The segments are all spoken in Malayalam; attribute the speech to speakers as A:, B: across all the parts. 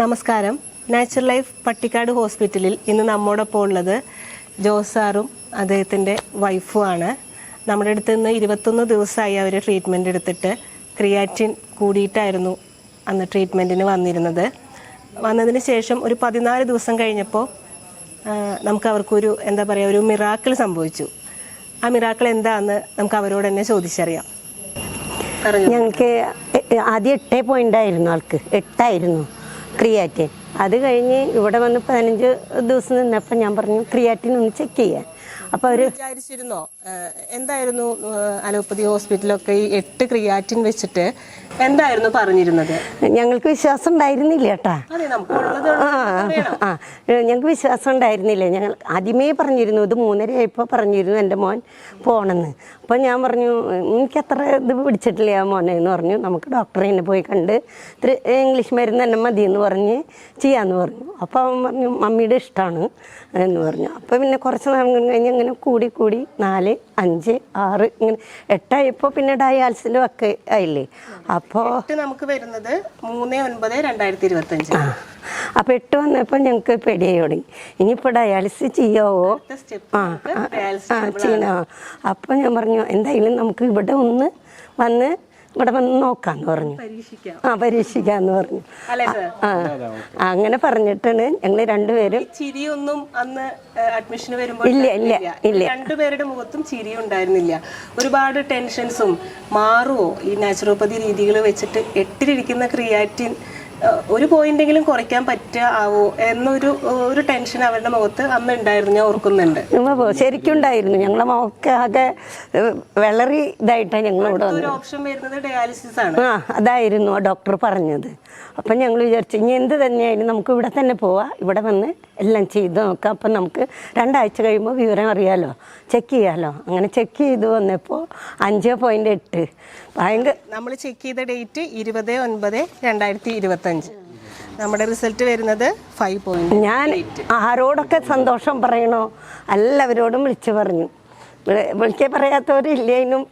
A: നമസ്കാരം. നാച്ചുറൽ ലൈഫ് പട്ടിക്കാട് ഹോസ്പിറ്റലിൽ ഇന്ന് നമ്മോടൊപ്പം ഉള്ളത് ജോസ് സാറും അദ്ദേഹത്തിൻ്റെ വൈഫുമാണ്. നമ്മുടെ അടുത്ത് നിന്ന് 21 ദിവസമായി അവർ ട്രീറ്റ്മെൻറ്റ് എടുത്തിട്ട് ക്രിയാറ്റിൻ കൂടിയിട്ടായിരുന്നു അന്ന് ട്രീറ്റ്മെൻറ്റിന് വന്നിരുന്നത്. വന്നതിന് ശേഷം ഒരു 14 ദിവസം കഴിഞ്ഞപ്പോൾ നമുക്ക് അവർക്കൊരു ഒരു മിറാക്കിൾ സംഭവിച്ചു. ആ മിറാക്കിൾ എന്താണെന്ന് നമുക്ക് അവരോട് തന്നെ ചോദിച്ചറിയാം.
B: ഞങ്ങൾക്ക് ആദ്യം 8 പോയിൻ്റ് ആയിരുന്നു, ആൾക്ക് 8 ക്രിയാറ്റിൻ. അത് കഴിഞ്ഞ് ഇവിടെ വന്ന് 15 ദിവസം നിന്നപ്പോൾ ഞാൻ പറഞ്ഞു ക്രിയാറ്റിൻ ഒന്ന് ചെക്ക് ചെയ്യാൻ. അപ്പോൾ അവർ
A: വിചാരിച്ചിരുന്നോ എന്തായിരുന്നു അലോപ്പതി ഹോസ്പിറ്റലൊക്കെ ഈ 8 ക്രിയാറ്റിൻ വെച്ചിട്ട് എന്തായിരുന്നു പറഞ്ഞിരുന്നത്?
B: ഞങ്ങൾക്ക് വിശ്വാസം ഉണ്ടായിരുന്നില്ല കേട്ടാ. ഞങ്ങൾക്ക് വിശ്വാസം ഉണ്ടായിരുന്നില്ല. ഞങ്ങൾ ആദ്യമേ പറഞ്ഞിരുന്നു, ഇത് 3:30 ആയപ്പോൾ പറഞ്ഞിരുന്നു എൻ്റെ മോൻ പോകണമെന്ന്. അപ്പോൾ ഞാൻ പറഞ്ഞു എനിക്ക് അത്ര ഇത് പിടിച്ചിട്ടില്ല മോനെ എന്ന് പറഞ്ഞു. നമുക്ക് ഡോക്ടറെ തന്നെ പോയി കണ്ട് ഇംഗ്ലീഷ് മരുന്ന് തന്നെ മതി എന്ന് പറഞ്ഞ് ചെയ്യാമെന്ന് പറഞ്ഞു. അപ്പോൾ അവൻ പറഞ്ഞു മമ്മിയുടെ ഇഷ്ടമാണ് എന്ന് പറഞ്ഞു. അപ്പോൾ പിന്നെ കുറച്ച് നാൾ കഴിഞ്ഞ് അങ്ങനെ കൂടി 4, 5, 6 ഇങ്ങനെ 8 ആയപ്പോൾ പിന്നെ ഡയാലിസിലും ഒക്കെ ആയില്ലേ. അപ്പോൾ
A: നമുക്ക് വരുന്നത് 3/9/2025.
B: അപ്പോൾ 8 വന്നപ്പോൾ ഞങ്ങൾക്ക് പേടിയായി തുടങ്ങി. ഇനിയിപ്പോൾ ഡയാലിസിസ് ചെയ്യാവോ ചെയ്യണോ? അപ്പോൾ ഞാൻ പറഞ്ഞു എന്തായാലും നമുക്ക് ഇവിടെ വന്ന് നോക്കാന്ന് പറഞ്ഞു. പരീക്ഷിക്കാന്ന് പറഞ്ഞു. അങ്ങനെ പറഞ്ഞിട്ടാണ് ഞങ്ങൾ രണ്ടുപേരും.
A: ചിരിയൊന്നും അന്ന് അഡ്മിഷന് വരുമ്പോൾ
B: ഇല്ല
A: രണ്ടുപേരുടെ മുഖത്തും ചിരി ഉണ്ടായിരുന്നില്ല. ഒരുപാട് ടെൻഷൻസും മാറുമോ ഈ നാച്ചുറോപ്പതി രീതികൾ വെച്ചിട്ട് 8-ലിരിക്കുന്ന ക്രിയാറ്റിൻ ഒരു പോയിന്റെങ്കിലും കുറയ്ക്കാൻ പറ്റാവോ എന്നൊരു ടെൻഷൻ അവരുടെ മുഖത്ത് അന്ന് ഉണ്ടായിരുന്നു. ഞാൻ ഓർക്കുന്നുണ്ട്.
B: ശരിക്കും ഉണ്ടായിരുന്നു. ഞങ്ങളെ മുഖമൊക്കെ ആകെ വളരെ ഇതായിട്ടാണ് ഞങ്ങളിവിടെ
A: ഒരു ഓപ്ഷൻ വരുന്നത് ഡയാലിസിസ് ആണ്.
B: അതായിരുന്നു ഡോക്ടർ പറഞ്ഞത്. അപ്പം ഞങ്ങൾ വിചാരിച്ചു ഇനി എന്ത് തന്നെയായാലും നമുക്ക് ഇവിടെ തന്നെ പോവാം, ഇവിടെ വന്ന് എല്ലാം ചെയ്ത് നോക്കാം. അപ്പം നമുക്ക് 2 ആഴ്ച കഴിയുമ്പോൾ വിവരം അറിയാമല്ലോ, ചെക്ക് ചെയ്യാമല്ലോ. അങ്ങനെ ചെക്ക് ചെയ്ത് വന്നപ്പോൾ 5.8 ഭയങ്കര.
A: നമ്മൾ ചെക്ക് ചെയ്ത ഡേറ്റ് 20/9/2025. നമ്മുടെ റിസൾട്ട് വരുന്നത് 5.
B: ഞാൻ ആരോടൊക്കെ സന്തോഷം പറയണോ എല്ലാവരോടും വിളിച്ചു പറഞ്ഞു. വിളിക്കാൻ പറയാത്തവരില്ലേനും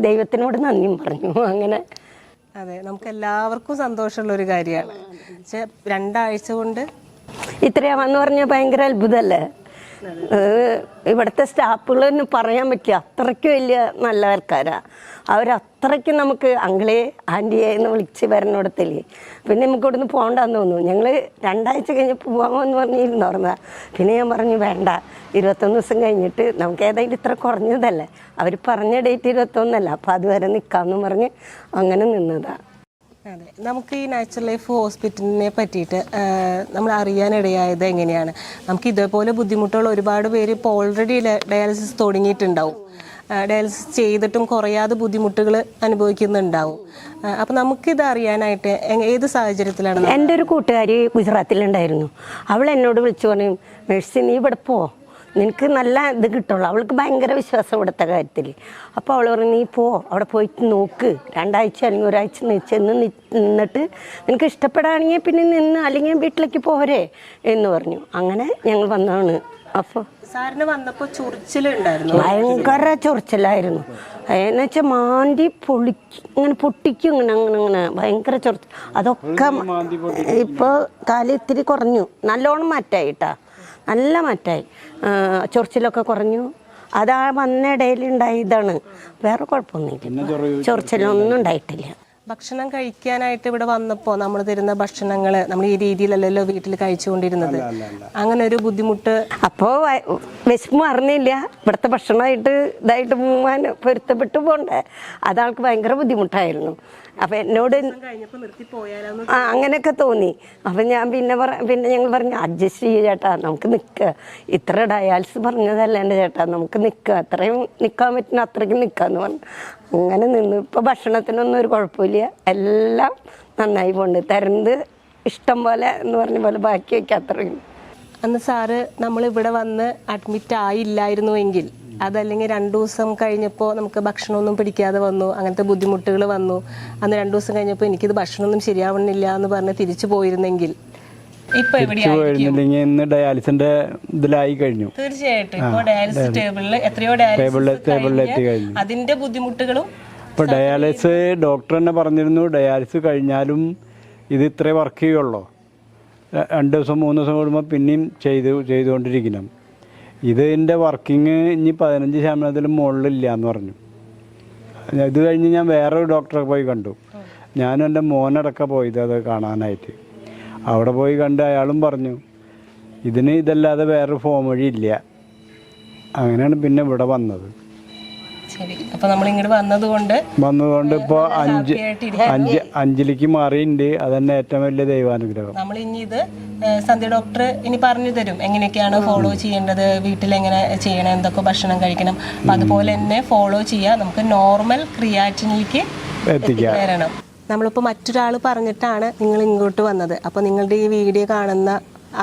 B: ദൈവത്തിനോട് നന്ദിയും പറഞ്ഞു. അങ്ങനെ
A: അതെ, നമുക്ക് എല്ലാവർക്കും സന്തോഷമുള്ളൊരു കാര്യമാണ്. 2 ആഴ്ച കൊണ്ട്
B: ഇത്രയാവെന്ന് പറഞ്ഞാൽ ഭയങ്കര അത്ഭുതമല്ലേ. ഇവിടുത്തെ സ്റ്റാഫുകളൊന്നും പറയാൻ പറ്റില്ല, അത്രയ്ക്ക് വലിയ നല്ല ആൾക്കാരാണ്. അവരത്രയ്ക്ക് നമുക്ക് അങ്കിളെ ആൻറ്റിയെ എന്ന് വിളിച്ച് വരണോടത്തില്ലേ. പിന്നെ നമുക്ക് ഇവിടുന്ന് പോകണ്ടെന്ന് തോന്നുന്നു. ഞങ്ങൾ 2 ആഴ്ച കഴിഞ്ഞ് പോകാമെന്ന് പറഞ്ഞിരുന്നോർന്നാ. പിന്നെ ഞാൻ പറഞ്ഞു വേണ്ട, 21 ദിവസം കഴിഞ്ഞിട്ട് നമുക്ക് ഏതായാലും ഇത്ര കുറഞ്ഞതല്ലേ, അവർ പറഞ്ഞ ഡേറ്റ് 21 അപ്പോൾ അതുവരെ നിൽക്കാമെന്ന് പറഞ്ഞ് അങ്ങനെ നിന്നതാണ്.
A: അതെ, നമുക്ക് ഈ നാച്ചുറൽ ലൈഫ് ഹോസ്പിറ്റലിനെ പറ്റിയിട്ട് നമ്മൾ അറിയാനിടയായത് എങ്ങനെയാണ്? നമുക്ക് ഇതേപോലെ ബുദ്ധിമുട്ടുള്ള ഒരുപാട് പേര് ഇപ്പോൾ ഓൾറെഡി ഡയാലിസിസ് തുടങ്ങിയിട്ടുണ്ടാവും. ഡയാലിസിസ് ചെയ്തിട്ടും കുറയാതെ ബുദ്ധിമുട്ടുകൾ അനുഭവിക്കുന്നുണ്ടാവും. അപ്പം നമുക്കിത് അറിയാനായിട്ട് ഏത് സാഹചര്യത്തിലാണ്?
B: എൻ്റെ ഒരു കൂട്ടുകാരി ഗുജറാത്തിലുണ്ടായിരുന്നു. അവൾ എന്നോട് വിളിച്ചു പറഞ്ഞു മേഴ്സി നീ ഇവിടെ പോ, നിനക്ക് നല്ല ഇത് കിട്ടുള്ളൂ. അവൾക്ക് ഭയങ്കര വിശ്വാസം ഇവിടുത്തെ കാര്യത്തിൽ. അപ്പോൾ അവൾ പറഞ്ഞു നീ പോ, അവിടെ പോയിട്ട് നോക്ക്, 2 ആഴ്ച അല്ലെങ്കിൽ 1 ആഴ്ച നിന്നിട്ട് നിനക്ക് ഇഷ്ടപ്പെടുകയാണെങ്കിൽ പിന്നെ നിന്ന്, അല്ലെങ്കിൽ വീട്ടിലേക്ക് പോരെ എന്ന് പറഞ്ഞു. അങ്ങനെ ഞങ്ങൾ വന്നതാണ്. അപ്പോൾ
A: സാറിന് വന്നപ്പോൾ ചൊറിച്ചിലുണ്ടായിരുന്നു,
B: ഭയങ്കര ചൊറിച്ചിലായിരുന്നു. എന്ന് വെച്ചാൽ മാന്തി ഇങ്ങനെ പൊട്ടിക്കും, അങ്ങനെ ഭയങ്കര ചൊറിച്ചിൽ. അതൊക്കെ ഇപ്പോൾ കാല് ഇത്തിരി കുറഞ്ഞു, നല്ലോണം മാറ്റായിട്ടാ, നല്ല മാറ്റായി. ചൊറിച്ചിലൊക്കെ കുറഞ്ഞു. അതാ വന്നിടയിൽ ഉണ്ടായതാണ്, വേറെ കുഴപ്പമൊന്നുമില്ല, ചൊറിച്ചിലൊന്നും ഉണ്ടായിട്ടില്ല.
A: ഭക്ഷണം കഴിക്കാനായിട്ട് ഇവിടെ വന്നപ്പോൾ നമ്മൾ തരുന്ന ഭക്ഷണങ്ങൾ നമ്മൾ ഈ രീതിയിലല്ലല്ലോ വീട്ടിൽ കഴിച്ചുകൊണ്ടിരുന്നത്. അങ്ങനെ ഒരു ബുദ്ധിമുട്ട്
B: അപ്പോൾ വിശപ്പ് അറിഞ്ഞില്ല. ഇവിടുത്തെ ഭക്ഷണമായിട്ട് ഇതായിട്ട് പോകാൻ പൊരുത്തപ്പെട്ടു പോകണ്ടേ, അതാൾക്ക് ഭയങ്കര ബുദ്ധിമുട്ടായിരുന്നു. അപ്പം എന്നോട് അങ്ങനെയൊക്കെ തോന്നി. അപ്പം ഞാൻ പിന്നെ ഞങ്ങൾ പറഞ്ഞു അഡ്ജസ്റ്റ് ചെയ്യുക ചേട്ടാ, നമുക്ക് നിൽക്കുക, ഇത്ര ഡയാലിസിസ് പറഞ്ഞതല്ല എൻ്റെ ചേട്ടാ, നമുക്ക് നിൽക്കുക, അത്രയും നിൽക്കാൻ പറ്റുന്ന അത്രയ്ക്ക് നിൽക്കാമെന്ന് പറഞ്ഞു. അങ്ങനെ നിന്ന് ഇപ്പോൾ ഭക്ഷണത്തിനൊന്നും ഒരു കുഴപ്പമില്ല, എല്ലാം നന്നായി പോകുന്നുണ്ട്. തരുന്നത് ഇഷ്ടം പോലെ എന്ന് പറഞ്ഞ പോലെ ബാക്കി വയ്ക്കുക, അത്രയും.
A: അന്ന് സാറ് നമ്മളിവിടെ വന്ന് അഡ്മിറ്റ് ആയില്ലായിരുന്നുവെങ്കിൽ, അതല്ലെങ്കിൽ 2 ദിവസം കഴിഞ്ഞപ്പോൾ നമുക്ക് ഭക്ഷണമൊന്നും പിടിക്കാതെ വന്നു, അങ്ങനത്തെ ബുദ്ധിമുട്ടുകൾ വന്നു, അന്ന് 2 ദിവസം കഴിഞ്ഞപ്പോൾ എനിക്കിത് ഭക്ഷണമൊന്നും ശരിയാവണില്ല എന്ന് പറഞ്ഞ് തിരിച്ചു പോയിരുന്നെങ്കിൽ ഇപ്പൊ
C: ഇന്ന് ഡയാലിസിന്റെ ഇതിലായി കഴിഞ്ഞു.
A: തീർച്ചയായിട്ടും ഇപ്പോൾ ഡയാലിസിസ് ടേബിളിൽ എത്രയോ ഡയാലിസിസ് അതിന്റെ ബുദ്ധിമുട്ടുകളും.
C: ഇപ്പൊ ഡയാലിസിസ് ഡോക്ടർ തന്നെ പറഞ്ഞിരുന്നു, ഡയാലിസിസ് കഴിഞ്ഞാലും ഇത് ഇത്രേ വർക്ക് ചെയ്യുള്ളൂ, 2 ദിവസം 3 ദിവസം കൂടുമ്പോൾ പിന്നെയും ചെയ്തുകൊണ്ടിരിക്കണം. ഇതിൻ്റെ വർക്കിംഗ് ഇനി 15% മുകളിലില്ല എന്ന് പറഞ്ഞു. ഇത് കഴിഞ്ഞ് ഞാൻ വേറൊരു ഡോക്ടറെ പോയി കണ്ടു. ഞാനും എൻ്റെ മോനടക്കം പോയത് അത് കാണാനായിട്ട്. അവിടെ പോയി കണ്ട് അയാളും പറഞ്ഞു ഇതിന് ഇതല്ലാതെ വേറൊരു ഫോം വഴി ഇല്ല. അങ്ങനെയാണ് പിന്നെ ഇവിടെ വന്നത്.
A: ശരി, അപ്പോൾ നമ്മൾ ഇങ്ങോട്ട് വന്നതുകൊണ്ട്
C: ഇപ്പോൾ 5ലേക്ക് മാറിയിട്ടുണ്ട്. അതന്നെ ഏറ്റവും വലിയ ദൈവാനുഗ്രഹം.
A: നമ്മൾ ഇനി ഇത് സന്ധ്യ ഡോക്ടർ ഇനി പറഞ്ഞു തരും എങ്ങനെയൊക്കെയാണ് ഫോളോ ചെയ്യേണ്ടത്, വീട്ടിൽ എങ്ങനെ ചെയ്യണം, എന്തൊക്കെ ഭക്ഷണം കഴിക്കണം. അപ്പം അതുപോലെ തന്നെ ഫോളോ ചെയ്യുക. നമുക്ക് നോർമൽ ക്രിയാറ്റിനിലേക്ക് എത്തിച്ചേരണം. നമ്മളിപ്പോൾ മറ്റൊരാൾ പറഞ്ഞിട്ടാണ് നിങ്ങൾ ഇങ്ങോട്ട് വന്നത്. അപ്പോൾ നിങ്ങളുടെ ഈ വീഡിയോ കാണുന്ന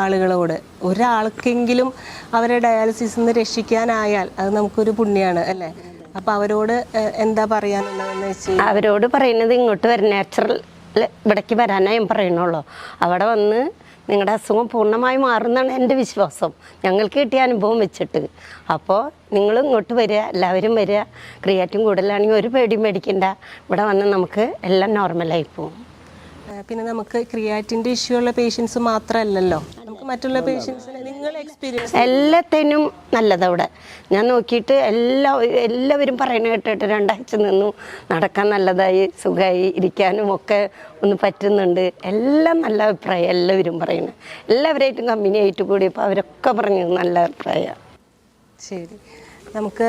A: ആളുകളോട് ഒരാൾക്കെങ്കിലും അവരെ ഡയാലിസിസിൽ നിന്ന് രക്ഷിക്കാനായാൽ അത് നമുക്കൊരു പുണ്യമാണ് അല്ലേ? അപ്പോൾ അവരോട് എന്താ പറയാനുള്ളതെന്ന് വെച്ചാൽ
B: അവരോട് പറയുന്നത് ഇങ്ങോട്ട് വരാൻ, നാച്ചുറൽ ഇവിടേക്ക് വരാനേ ഞാൻ പറയണുള്ളൂ. അവിടെ വന്ന് നിങ്ങളുടെ അസുഖം പൂർണ്ണമായി മാറുന്നതാണ് എൻ്റെ വിശ്വാസം, ഞങ്ങൾക്ക് കിട്ടിയ അനുഭവം വെച്ചിട്ട്. അപ്പോൾ നിങ്ങൾ ഇങ്ങോട്ട് വരിക, എല്ലാവരും വരിക. ക്രിയാറ്റിൻ കൂടുതലാണെങ്കിൽ ഒരു പേടിയും പേടിക്കണ്ട. ഇവിടെ വന്ന് നമുക്ക് എല്ലാം നോർമലായി പോകും.
A: പിന്നെ നമുക്ക് ക്രിയാറ്റിൻ്റെ ഇഷ്യൂ ഉള്ള പേഷ്യൻസ് മാത്രമല്ലല്ലോ, നമുക്ക് മറ്റുള്ള പേഷ്യൻസിനെ നിങ്ങൾ എക്സ്പീരിയൻസ്
B: എല്ലാത്തിനും നല്ലതവിടെ. ഞാൻ നോക്കിയിട്ട് എല്ലാവരും പറയുന്നത് കേട്ടിട്ട് 2 ആഴ്ച നിന്നു, നടക്കാൻ നല്ലതായി, സുഖമായി, ഇരിക്കാനും ഒക്കെ ഒന്ന് പറ്റുന്നുണ്ട്. എല്ലാം നല്ല അഭിപ്രായം എല്ലാവരും പറയുന്നത്. എല്ലാവരായിട്ടും കമ്പനിയായിട്ട് കൂടിയപ്പോൾ അവരൊക്കെ പറഞ്ഞു നല്ല അഭിപ്രായം.
A: ശരി, നമുക്ക്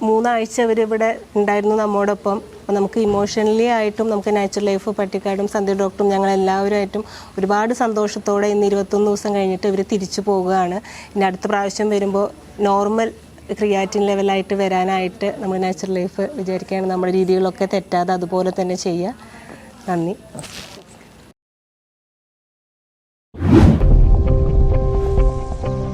A: 3 ആഴ്ച അവരിവിടെ ഉണ്ടായിരുന്നു നമ്മോടൊപ്പം. അപ്പോൾ നമുക്ക് ഇമോഷണലി ആയിട്ടും നമുക്ക് നാച്ചുറൽ ലൈഫ് പട്ടിക്കാടും സന്ധ്യ ഡോക്ടറും ഞങ്ങൾ എല്ലാവരുമായിട്ടും ഒരുപാട് സന്തോഷത്തോടെ ഇന്ന് 21 ദിവസം കഴിഞ്ഞിട്ട് ഇവർ തിരിച്ചു പോവുകയാണ്. ഇനി അടുത്ത പ്രാവശ്യം വരുമ്പോൾ നോർമൽ ക്രിയാറ്റിൻ ലെവലായിട്ട് വരാനായിട്ട് നമ്മൾ നാച്ചുറൽ ലൈഫ് വിചാരിക്കുകയാണ്. നമ്മുടെ രീതികളൊക്കെ തെറ്റാതെ അതുപോലെ തന്നെ ചെയ്യുക. നന്ദി.